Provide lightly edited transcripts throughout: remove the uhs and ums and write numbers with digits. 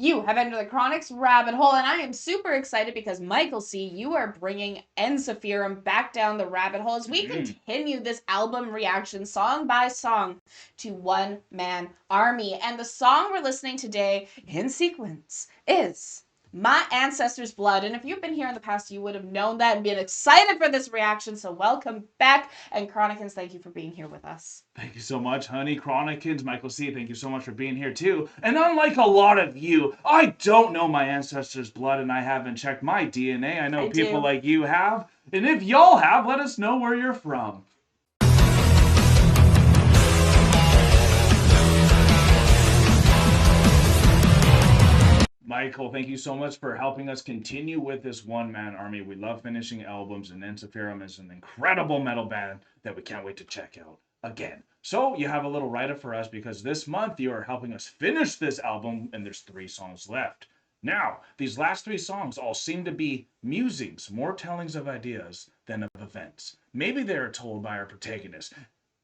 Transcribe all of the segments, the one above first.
You have entered the Chronic's rabbit hole, and I am super excited because, Michael C., you are bringing Ensiferum back down the rabbit hole as we continue this album reaction song by song to One Man Army. And the song we're listening today in sequence is My Ancestors' Blood. And if you've been here in the past, you would have known that and been excited for this reaction. So welcome back. And Chronicans, thank you for being here with us. Thank you so much, honey. Chronicans, Michael C., thank you so much for being here too. And unlike a lot of you, I don't know my ancestors' blood and I haven't checked my DNA. I know people like you have. And if y'all have, let us know where you're from. Michael, thank you so much for helping us continue with this one-man army. We love finishing albums, and Ensiferum is an incredible metal band that we can't wait to check out again. So you have a little write-up for us because this month you are helping us finish this album, and there's 3 songs left. Now, these last 3 songs all seem to be musings, more tellings of ideas than of events. Maybe they are told by our protagonist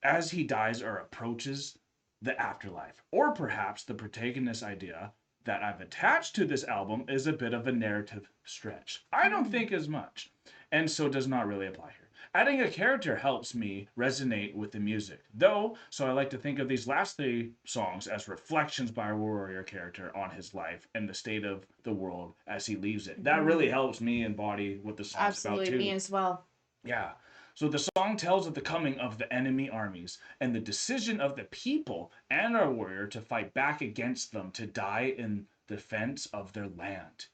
as he dies or approaches the afterlife, or perhaps the protagonist's idea that I've attached to this album is a bit of a narrative stretch. I don't think as much, and so does not really apply here. Adding a character helps me resonate with the music, though, so I like to think of these last 3 songs as reflections by our warrior character on his life and the state of the world as he leaves it. That really helps me embody what the song's about too. Absolutely, me as well. Yeah. So the song tells of the coming of the enemy armies and the decision of the people and our warrior to fight back against them, to die in defense of their land.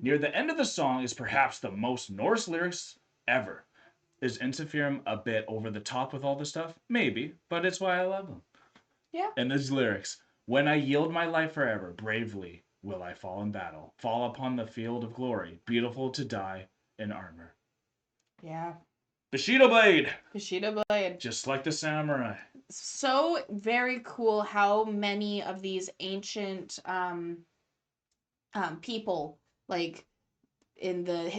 Near the end of the song is perhaps the most Norse lyrics ever. Is Ensiferum a bit over the top with all this stuff? Maybe, but it's why I love them. Yeah. And his lyrics, when I yield my life forever, bravely will I fall in battle, fall upon the field of glory, beautiful to die in armor. Yeah. Bushido blade. Bushido blade. Just like the samurai. So very cool how many of these ancient people, like in the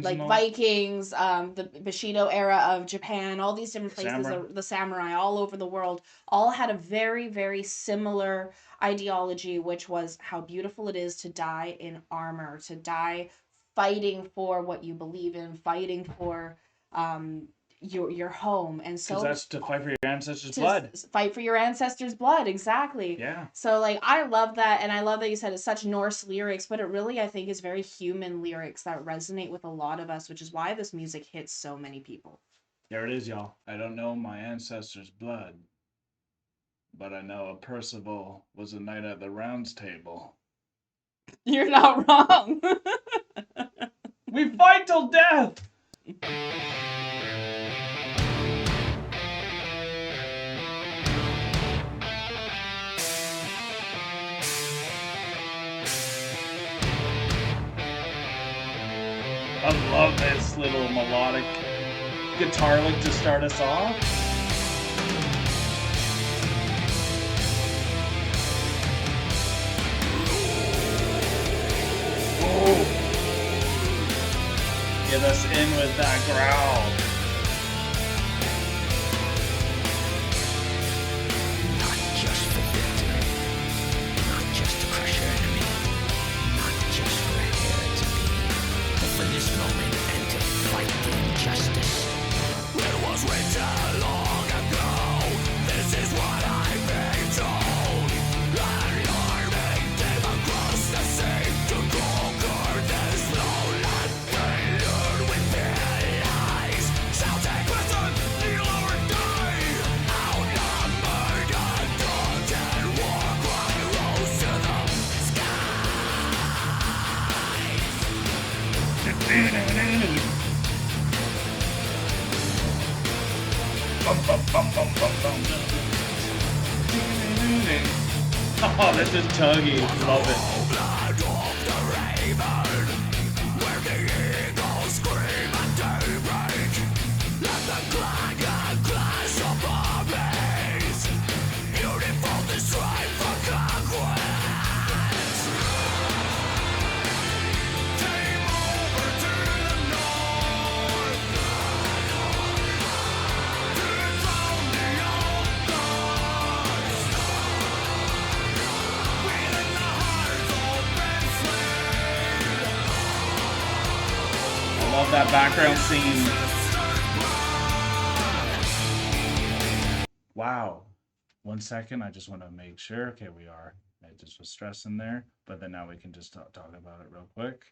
like Vikings, the Bushido era of Japan, all these different places, the samurai all over the world, all had a very, very similar ideology, which was how beautiful it is to die in armor, to die fighting for what you believe in, fighting for your home. And so that's to fight for your ancestors' blood. Fight for your ancestors' blood, exactly. Yeah. So like I love that, and I love that you said it's such Norse lyrics, but it really I think is very human lyrics that resonate with a lot of us, which is why this music hits so many people. There it is, y'all. I don't know my ancestors' blood, but I know Percival was a knight at the Round's Table. You're not wrong. We fight till death. I love this little melodic guitar lick to start us off. Oh. Get us in with that growl. Not just for victory, not just to crush your enemy, not just for a hair to be, but for this moment and to fight the injustice. It was written long ago, this is what I've been told. An army came across the sea to conquer this lowland failure with their eyes. Shall take with them the lower day. Outnumbered and daunted, war cry rose to the skies. Oh, this is tuggy. Love it. Where the eagles scream at daybreak, let the dragon clash of armies. Beautiful the strive for conquest. Came over to the north, dethrone the old gods. Within the hearts of love that background scene. Wow. 1 second, I just want to make sure. Okay, we are. I just was stressing there, but then now we can just talk about it real quick.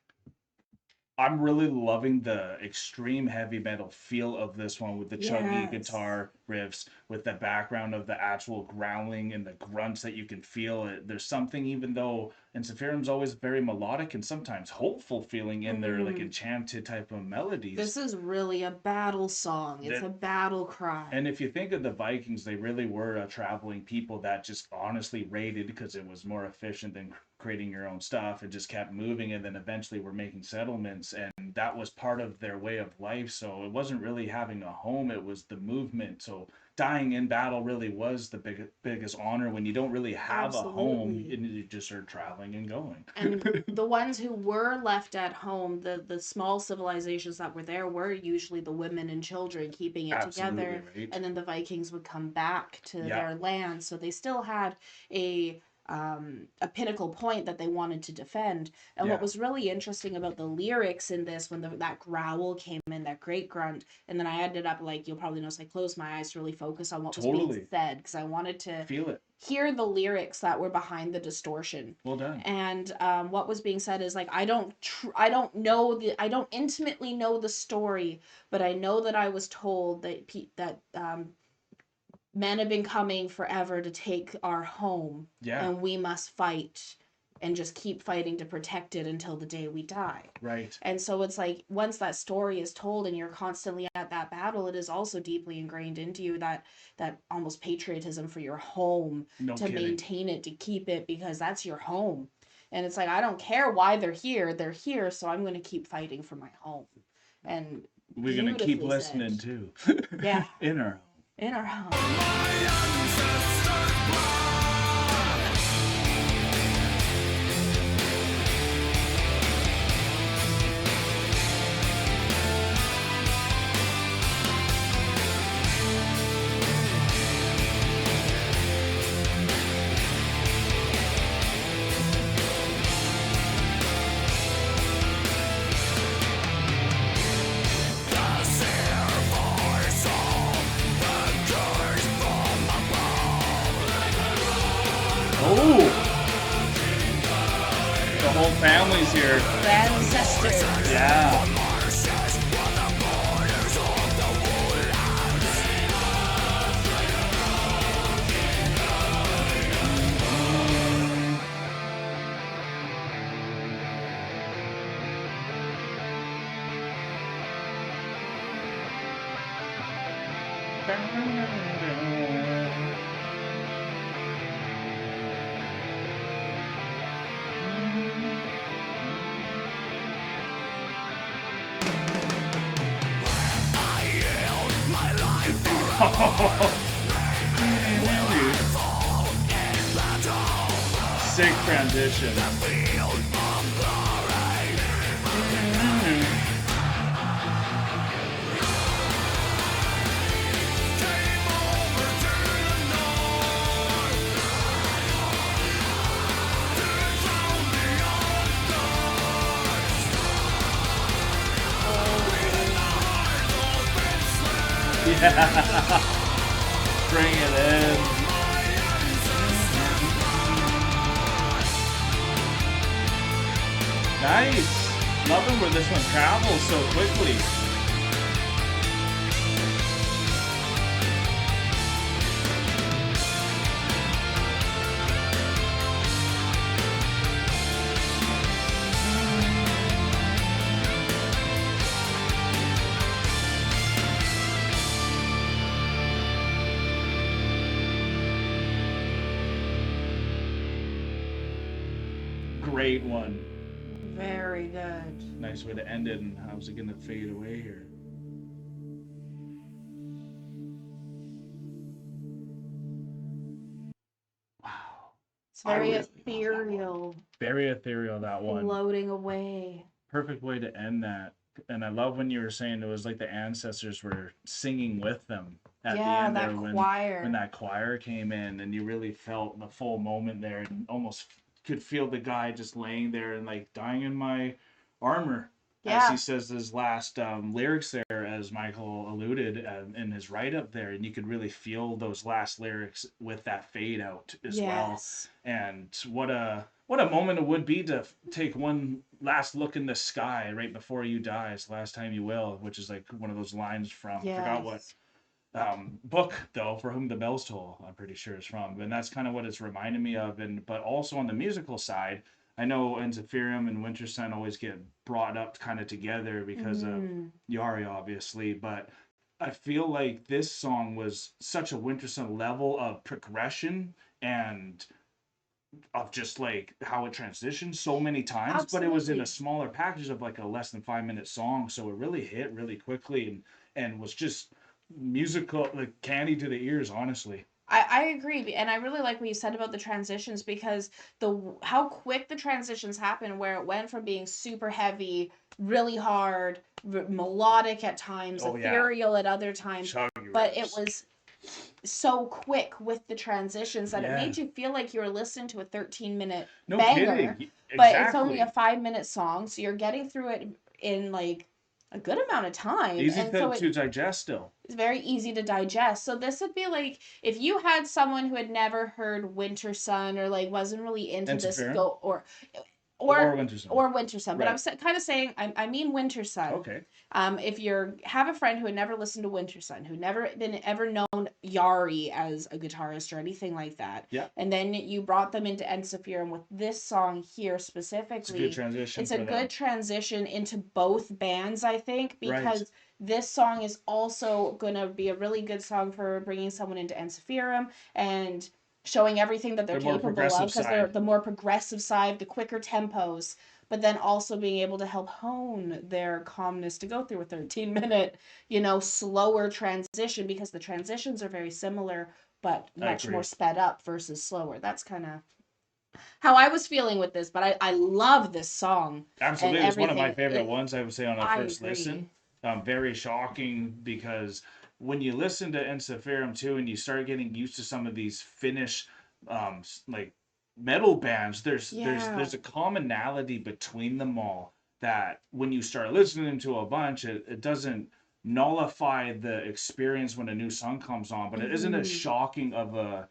I'm really loving the extreme heavy metal feel of this one with the chuggy guitar riffs, with the background of the actual growling and the grunts that you can feel. There's something, even though Ensiferum's always very melodic and sometimes hopeful feeling in their like enchanted type of melodies. This is really a battle song. It's a battle cry. And if you think of the Vikings, they really were a traveling people that just honestly raided because it was more efficient than creating your own stuff, and just kept moving, and then eventually were making settlements, and that was part of their way of life. So it wasn't really having a home, it was the movement. So dying in battle really was the biggest honor when you don't really have a home and you just are traveling and going. And the ones who were left at home, the small civilizations that were there, were usually the women and children keeping it together. Right. And then the Vikings would come back to their land, so they still had a pinnacle point that they wanted to defend. And what was really interesting about the lyrics in this, when that growl came in, that great grunt, and then I ended up, like, you'll probably notice, I closed my eyes to really focus on what was being said, because I wanted to feel it, hear the lyrics that were behind the distortion. Well done. And what was being said is, like, I don't intimately know the story, but I know that I was told that men have been coming forever to take our home, and we must fight and just keep fighting to protect it until the day we die. Right. And so it's like, once that story is told and you're constantly at that battle, it is also deeply ingrained into you, that almost patriotism for your home, maintain it, to keep it, because that's your home. And it's like, I don't care why they're here, so I'm going to keep fighting for my home. And we're going to keep listening too. Yeah. In our home. In our home. Families here. The ancestors. Yeah. Sick transition. Yeah. Bring it in. Nice. Loving where this one travels so quickly. Great one. Very good. Nice way to end it, and how's it gonna fade away here? Wow. It's very ethereal. Very ethereal, that one. Floating away. Perfect way to end that. And I love when you were saying it was like the ancestors were singing with them at the end that there, choir. when that choir came in, and you really felt the full moment there, and almost could feel the guy just laying there and like dying in my armor. as he Yeah. says his last lyrics there, as Michael alluded in his write up there, and you could really feel those last lyrics with that fade out as well. Yes. And what a moment it would be to take one last look in the sky right before you die. It's the last time you will, which is like one of those lines from I forgot what Yes. book though, For Whom the Bells Toll, I'm pretty sure it's from, and that's kind of what it's reminding me of. And but also on the musical side, I know Ensiferum and Winter Sun always get brought up kind of together because of Mm. Yari, obviously, but I feel like this song was such a Winter Sun level of progression and of just like how it transitioned so many times, but it was in a Absolutely. smaller package of like a less than 5 minute song, so it really hit really quickly and was just musical, like candy to the ears, honestly. I agree, and I really like what you said about the transitions because the how quick the transitions happen, where it went from being super heavy, really hard, melodic at times, Oh yeah, ethereal at other times, chuggy but it riffs. was so quick with the transitions that it Yeah, made you feel like you were listening to a 13-minute no banger, kidding. but it's only a Exactly. 5-minute song, so you're getting through it in like a good amount of time, Easy and so to digest still. it's very easy to digest. So this would be like if you had someone who had never heard Winter Sun or like wasn't really into this Ensiferum go or or Winter Sun. or Winter Sun, but Right. kind of saying I mean Winter Sun. Okay. If you have a friend who had never listened to Winter Sun, who never been ever known Yari as a guitarist or anything like that, Yeah. and then you brought them into Ensiferum with this song here It's a good specifically, transition it's a for them. good transition into both bands, I think, Right. because this song is also going to be a really good song for bringing someone into Ensiferum and showing everything that they're The more capable of progressive because they're side. the more progressive side, the quicker tempos, but then also being able to help hone their calmness to go through a 13-minute, slower transition because the transitions are very similar but I much more agree. sped up versus slower. That's kind of how I was feeling with this, but I love this song and Absolutely, it's one of my everything. favorite ones. I would say on a I first agree. listen. Very shocking because when you listen to Ensiferum too, and you start getting used to some of these Finnish, like metal bands, Yeah, there's a commonality between them all that when you start listening to a bunch, it doesn't nullify the experience when a new song comes on, but it isn't as hmm, shocking of a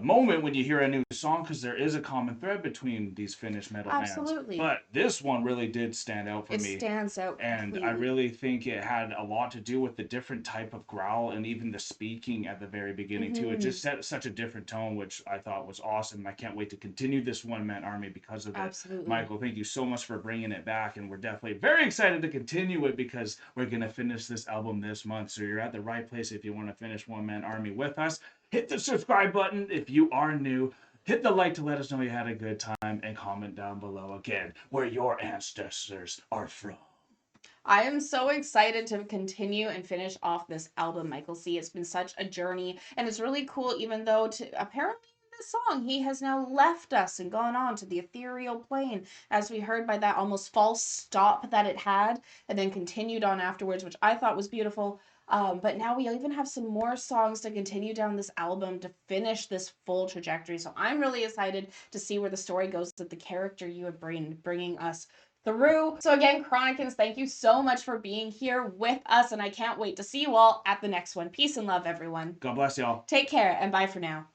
moment when you hear a new song because there is a common thread between these Finnish metal bands. absolutely. But this one really did stand out for It me. stands out And I completely. really think it had a lot to do with the different type of growl and even the speaking at the very beginning too. It Hmm. just set such a different tone, which I thought was awesome. I can't wait to continue this one man army because of it. Absolutely. Michael, thank you so much for bringing it back, and we're definitely very excited to continue it because we're gonna finish this album this month. So you're at the right place if you want to finish One Man Army with us. Hit the subscribe button if you are new. Hit the like to let us know you had a good time, and comment down below again where your ancestors are from. I am so excited to continue and finish off this album, Michael C. It's been such a journey, and it's really cool, even though apparently in this song he has now left us and gone on to the ethereal plane, as we heard by that almost false stop that it had, and then continued on afterwards, which I thought was beautiful. But now we even have some more songs to continue down this album to finish this full trajectory. So I'm really excited to see where the story goes with the character you are bringing us through. So again, Chronicans, thank you so much for being here with us, and I can't wait to see you all at the next one. Peace and love, everyone. God bless y'all. Take care, and bye for now.